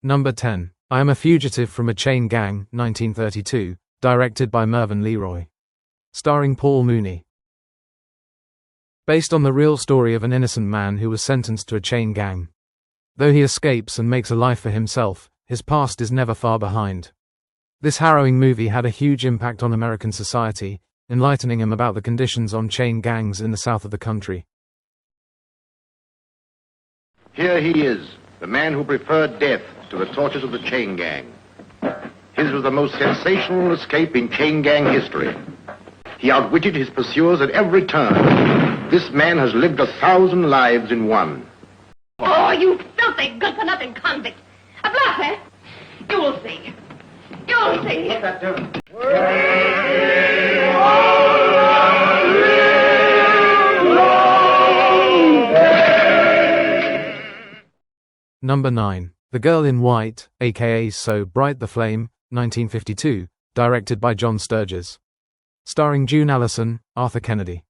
Number 10. I Am a Fugitive from a Chain Gang, 1932, directed by Mervyn Leroy. Starring Paul Mooney. Based on the real story of an innocent man who was sentenced to a chain gang. Though he escapes and makes a life for himself, his past is never far behind. This harrowing movie had a huge impact on American society, enlightening him about the conditions on chain gangs in the south of the country. Here he is, the man who preferred death to the tortures of the chain gang. His was the most sensational escape in chain gang history. He outwitted his pursuers at every turn. This man has lived 1,000 lives in one. Oh, you filthy, good-for-nothing convict. A bluff, eh? You'll see. You'll see. What's that doing? Number 9. The Girl in White, aka So Bright the Flame, 1952, directed by John Sturges. Starring June Allyson, Arthur Kennedy.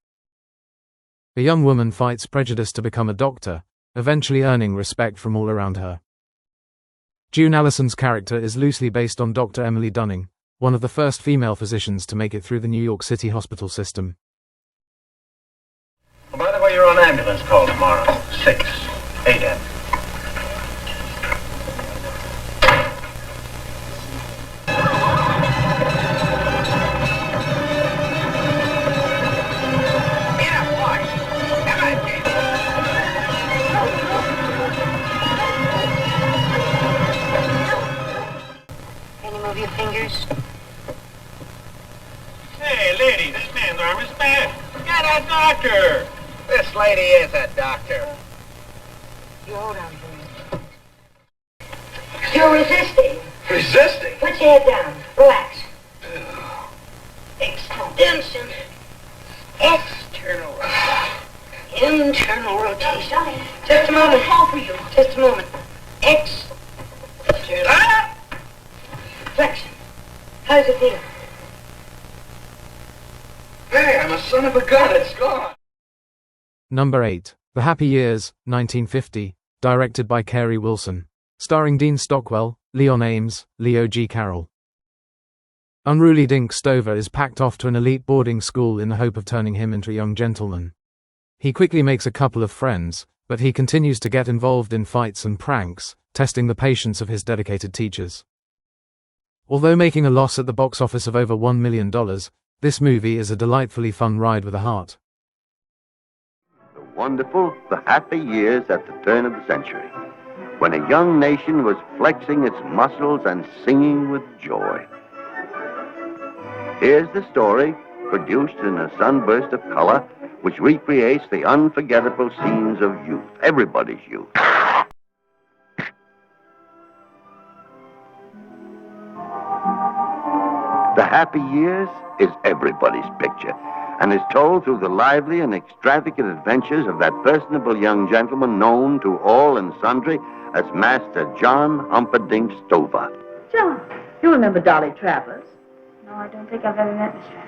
A young woman fights prejudice to become a doctor, eventually earning respect from all around her. June Allyson's character is loosely based on Dr. Emily Dunning, one of the first female physicians to make it through the New York City hospital system. Oh, by the way, you're on ambulance call tomorrow, 6 a.m. Your fingers. Hey, lady, this man's arm is bad. Get a doctor. This lady is a doctor. You hold on for me. You're resisting. Resisting? Put your head down. Relax. Extension. External rotation. Internal rotation. Just a moment. Call for you. Just a moment. Flexion. How does it feel? Hey, I'm a son of a gun. It's gone. Number 8. The Happy Years, 1950, directed by Carey Wilson. Starring Dean Stockwell, Leon Ames, Leo G. Carroll. Unruly Dink Stover is packed off to an elite boarding school in the hope of turning him into a young gentleman. He quickly makes a couple of friends, but he continues to get involved in fights and pranks, testing the patience of his dedicated teachers. Although making a loss at the box office of over $1 million, this movie is a delightfully fun ride with a heart. The wonderful, the happy years at the turn of the century, when a young nation was flexing its muscles and singing with joy. Here's the story, produced in a sunburst of color, which recreates the unforgettable scenes of youth, everybody's youth. The Happy Years is everybody's picture, and is told through the lively and extravagant adventures of that personable young gentleman known to all and sundry as Master John Humperdinck Stover. John, you remember Dolly Travers? No, I don't think I've ever met Miss Travers.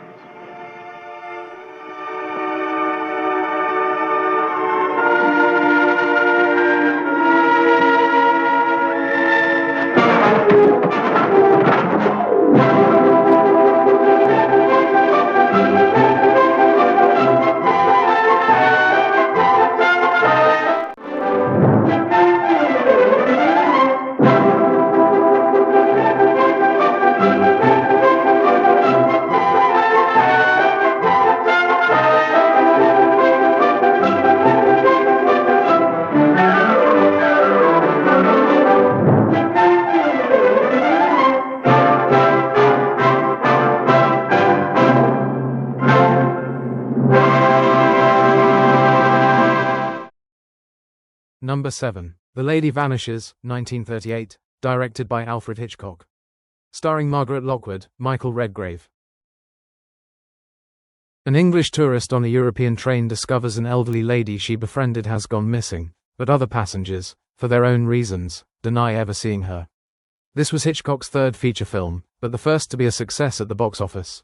Number 7. The Lady Vanishes, 1938, directed by Alfred Hitchcock. Starring Margaret Lockwood, Michael Redgrave. An English tourist on a European train discovers an elderly lady she befriended has gone missing, but other passengers, for their own reasons, deny ever seeing her. This was Hitchcock's third feature film, but the first to be a success at the box office.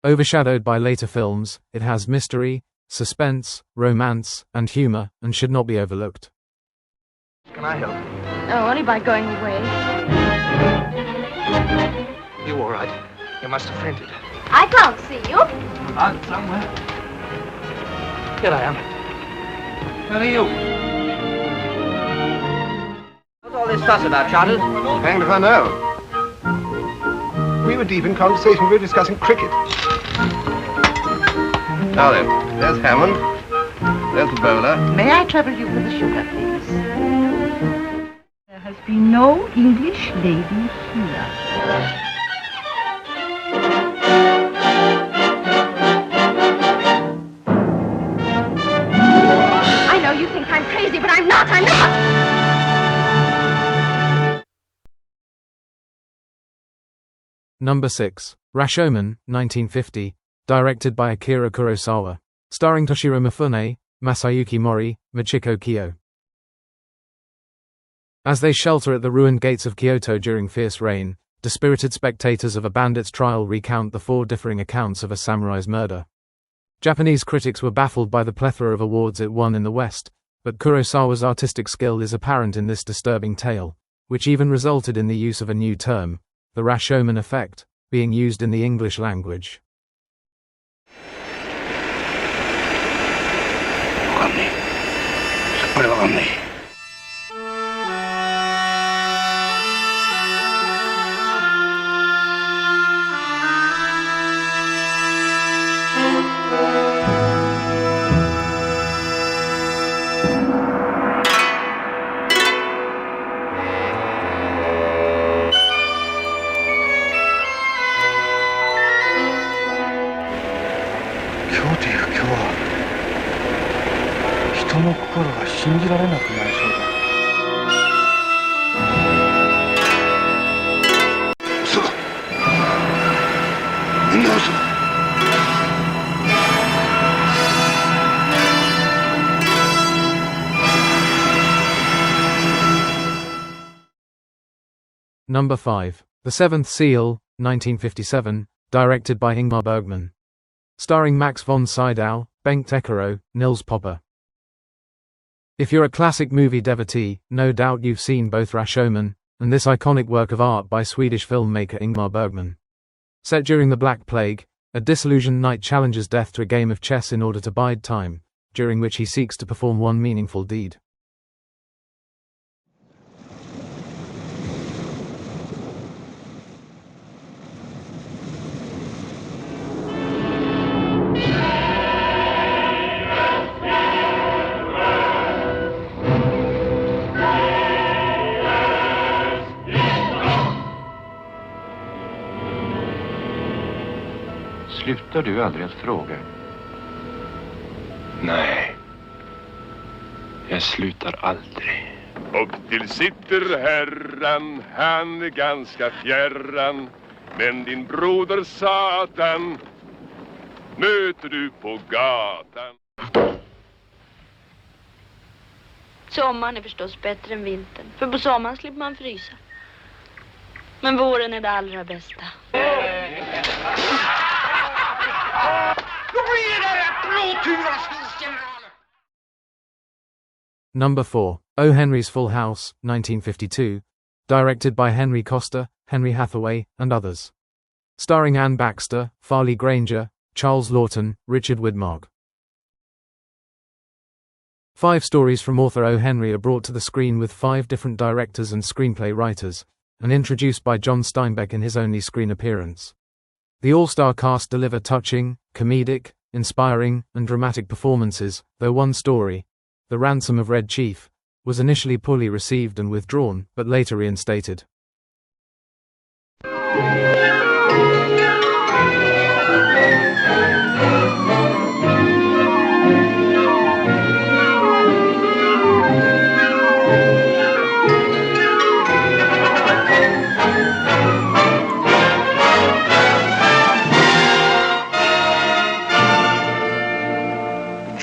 Overshadowed by later films, it has mystery, suspense, romance, and humor, and should not be overlooked. Can I help you? No, only by going away. You all right? You must have fainted. I can't see you. Out somewhere. Here I am. Where are you? What's all this fuss about, Charles? Hanged if I know. We were deep in conversation. We were discussing cricket. Now then, there's Hammond. There's the bowler. May I trouble you with the sugar, please? There has been no English lady here. I know you think I'm crazy, but I'm not. I'm not. Number 6. Rashomon, 1950, directed by Akira Kurosawa, starring Toshiro Mifune, Masayuki Mori, Michiko Kyo. As they shelter at the ruined gates of Kyoto during fierce rain, dispirited spectators of a bandit's trial recount the 4 differing accounts of a samurai's murder. Japanese critics were baffled by the plethora of awards it won in the West, but Kurosawa's artistic skill is apparent in this disturbing tale, which even resulted in the use of a new term, the Rashomon effect, being used in the English language. Number 5. The Seventh Seal, 1957, directed by Ingmar Bergman. Starring Max von Sydow, Bengt Eckerö, Nils Popper. If you're a classic movie devotee, no doubt you've seen both Rashomon and this iconic work of art by Swedish filmmaker Ingmar Bergman. Set during the Black Plague, a disillusioned knight challenges death to a game of chess in order to bide time, during which he seeks to perform one meaningful deed. Slutar du aldrig att fråga? Nej. Jag slutar aldrig. Upp till sitter herran, han är ganska fjärran. Men din broder Satan möter du på gatan. Sommaren är förstås bättre än vintern. För på sommaren slipper man frysa. Men våren är det allra bästa. Number 4. O. Henry's Full House, 1952, directed by Henry Costa, Henry Hathaway, and others. Starring Anne Baxter, Farley Granger, Charles Lawton, Richard Widmark. 5 stories from author O. Henry are brought to the screen with 5 different directors and screenplay writers, and introduced by John Steinbeck in his only screen appearance. The all-star cast deliver touching, comedic, inspiring, and dramatic performances, though one story, The Ransom of Red Chief, was initially poorly received and withdrawn, but later reinstated.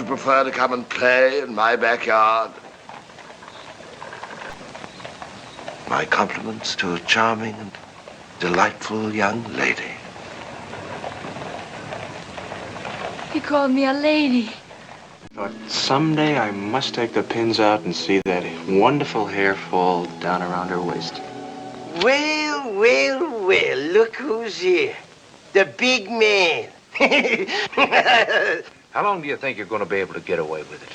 Prefer to come and play in my backyard. My compliments to a charming and delightful young lady. He called me a lady. But someday I must take the pins out and see that wonderful hair fall down around her waist. Well, well, well, look who's here. The big man. How long do you think you're going to be able to get away with it?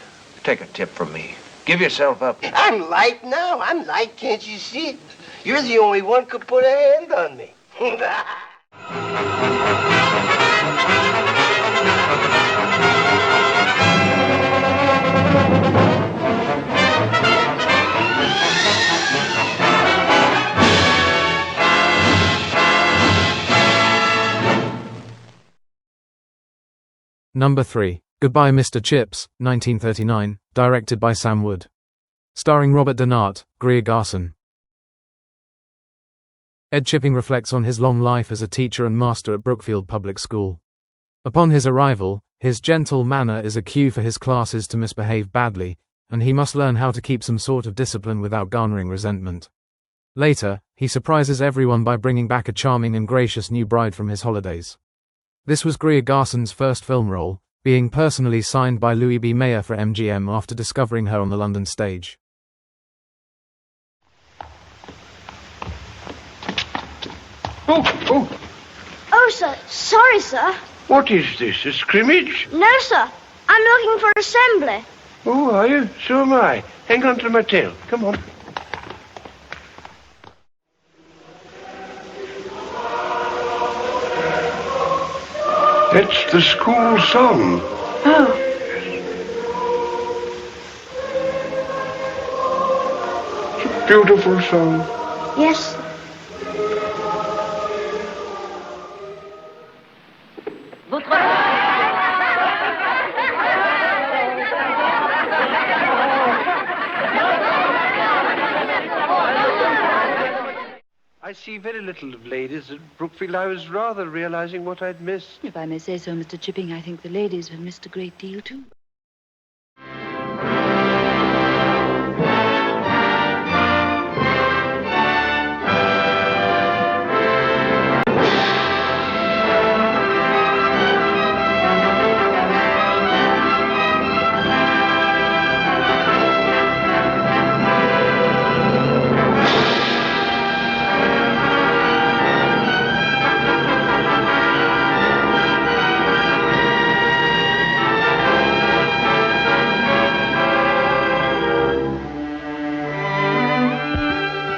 Take a tip from me. Give yourself up. I'm light now. I'm light, can't you see? You're the only one could put a hand on me. Number 3. Goodbye Mr. Chips, 1939, directed by Sam Wood. Starring Robert Donat, Greer Garson. Ed Chipping reflects on his long life as a teacher and master at Brookfield Public School. Upon his arrival, his gentle manner is a cue for his classes to misbehave badly, and he must learn how to keep some sort of discipline without garnering resentment. Later, he surprises everyone by bringing back a charming and gracious new bride from his holidays. This was Greer Garson's first film role, being personally signed by Louis B. Mayer for MGM after discovering her on the London stage. Oh, sir. Sorry, sir. What is this, a scrimmage? No, sir. I'm looking for assembly. Oh, are you? So am I. Hang on to my tail. Come on. That's the school song. Oh. It's a beautiful song. Yes. I see very little of ladies at Brookfield. I was rather realizing what I'd missed. If I may say so, Mr. Chipping, I think the ladies have missed a great deal, too.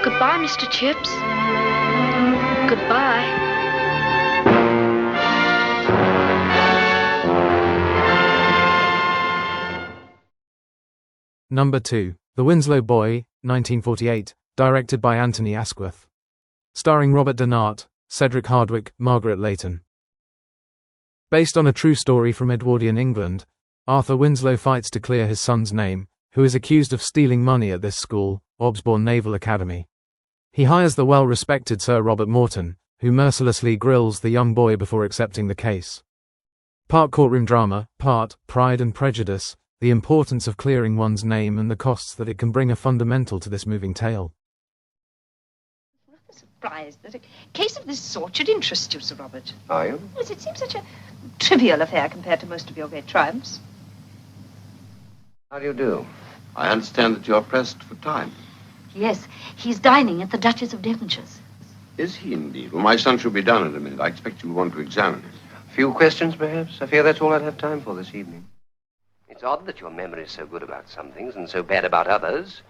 Goodbye, Mr. Chips. Goodbye. Number 2. The Winslow Boy, 1948, directed by Anthony Asquith. Starring Robert Donat, Cedric Hardwicke, Margaret Leighton. Based on a true story from Edwardian England, Arthur Winslow fights to clear his son's name, who is accused of stealing money at this school, Obsbourne Naval Academy. He hires the well-respected Sir Robert Morton, who mercilessly grills the young boy before accepting the case. Part courtroom drama, part Pride and Prejudice, the importance of clearing one's name and the costs that it can bring are fundamental to this moving tale. I'm rather surprised that a case of this sort should interest you, Sir Robert. Are you? Yes, it seems such a trivial affair compared to most of your great triumphs. How do you do? I understand that you're pressed for time. Yes, he's dining at the Duchess of Devonshire's. Is he indeed? Well, my son should be down in a minute. I expect you'll want to examine him. A few questions, perhaps? I fear that's all I'd have time for this evening. It's odd that your memory is so good about some things and so bad about others.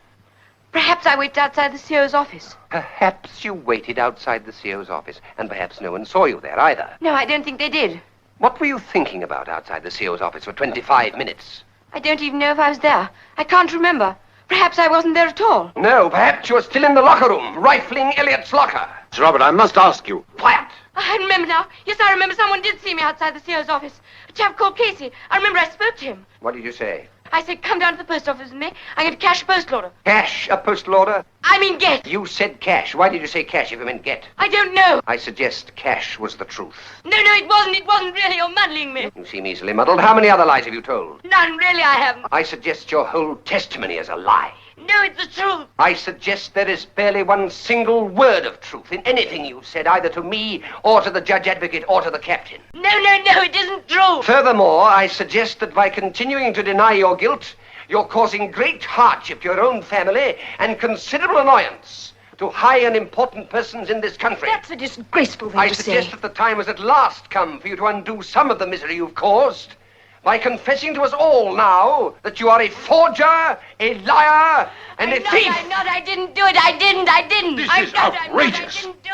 Perhaps I waited outside the CO's office. Perhaps you waited outside the CO's office, and perhaps no one saw you there either. No, I don't think they did. What were you thinking about outside the CO's office for 25 minutes? I don't even know if I was there. I can't remember. Perhaps I wasn't there at all. No, perhaps you were still in the locker room, rifling Elliot's locker. Sir Robert, I must ask you. Quiet! I remember now. Yes, I remember someone did see me outside the CO's office. A chap called Casey. I remember I spoke to him. What did you say? I said, come down to the post office with me. I'm going to cash a postal order. Cash a postal order? I mean get. You said cash. Why did you say cash if you meant get? I don't know. I suggest cash was the truth. No, it wasn't. It wasn't really. You're muddling me. You seem easily muddled. How many other lies have you told? None, really, I haven't. I suggest your whole testimony is a lie. No, it's the truth. I suggest there is barely one single word of truth in anything you've said, either to me or to the judge advocate or to the captain. No, it isn't true. Furthermore, I suggest that by continuing to deny your guilt, you're causing great hardship to your own family and considerable annoyance to high and important persons in this country. That's a disgraceful thing I to say. suggest that the time has at last come for you to undo some of the misery you've caused by confessing to us all now that you are a forger, a liar, and a thief. I'm not. I didn't do it. I didn't. This I'm is not, outrageous. I'm not,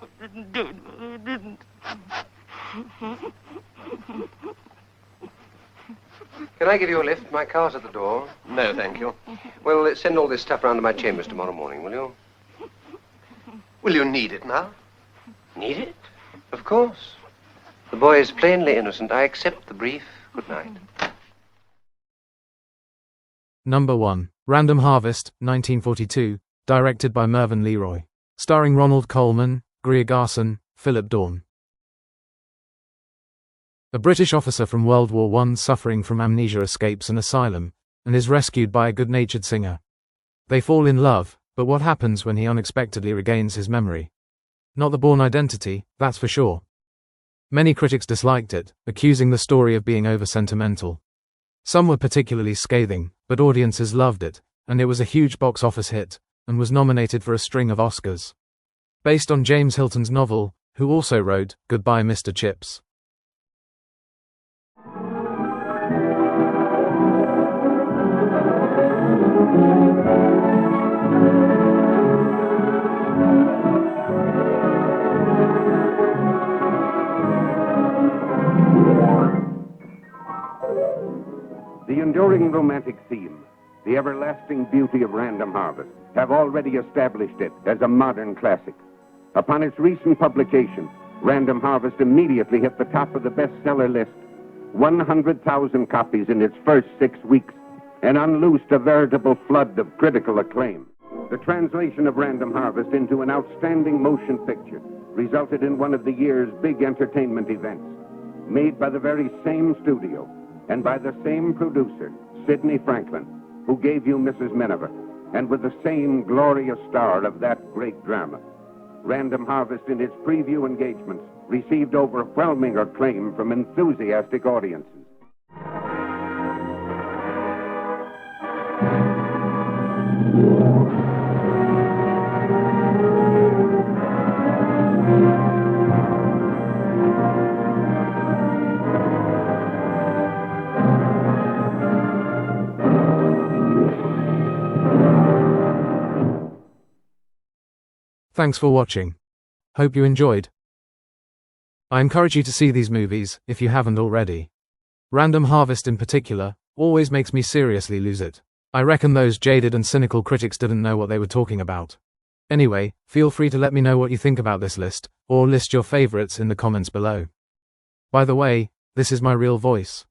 I didn't do it. I didn't. Can I give you a lift? My car's at the door. No, thank you. Well, send all this stuff round to my chambers tomorrow morning, will you? Will you need it now? Need it? Of course. The boy is plainly innocent. I accept the brief. Good night. Number 1. Random Harvest, 1942, directed by Mervyn Leroy. Starring Ronald Colman, Greer Garson, Philip Dawn. A British officer from World War I suffering from amnesia escapes an asylum and is rescued by a good-natured singer. They fall in love, but what happens when he unexpectedly regains his memory? Not the Bourne Identity, that's for sure. Many critics disliked it, accusing the story of being over-sentimental. Some were particularly scathing, but audiences loved it, and it was a huge box office hit, and was nominated for a string of Oscars. Based on James Hilton's novel, who also wrote Goodbye Mr. Chips. The enduring romantic theme, the everlasting beauty of Random Harvest, have already established it as a modern classic. Upon its recent publication, Random Harvest immediately hit the top of the bestseller list, 100,000 copies in its first 6 weeks, and unloosed a veritable flood of critical acclaim. The translation of Random Harvest into an outstanding motion picture resulted in one of the year's big entertainment events, made by the very same studio and by the same producer, Sidney Franklin, who gave you Mrs. Miniver, and with the same glorious star of that great drama. Random Harvest in its preview engagements received overwhelming acclaim from enthusiastic audiences. Thanks for watching. Hope you enjoyed. I encourage you to see these movies, if you haven't already. Random Harvest in particular, always makes me seriously lose it. I reckon those jaded and cynical critics didn't know what they were talking about. Anyway, feel free to let me know what you think about this list, or list your favorites in the comments below. By the way, this is my real voice.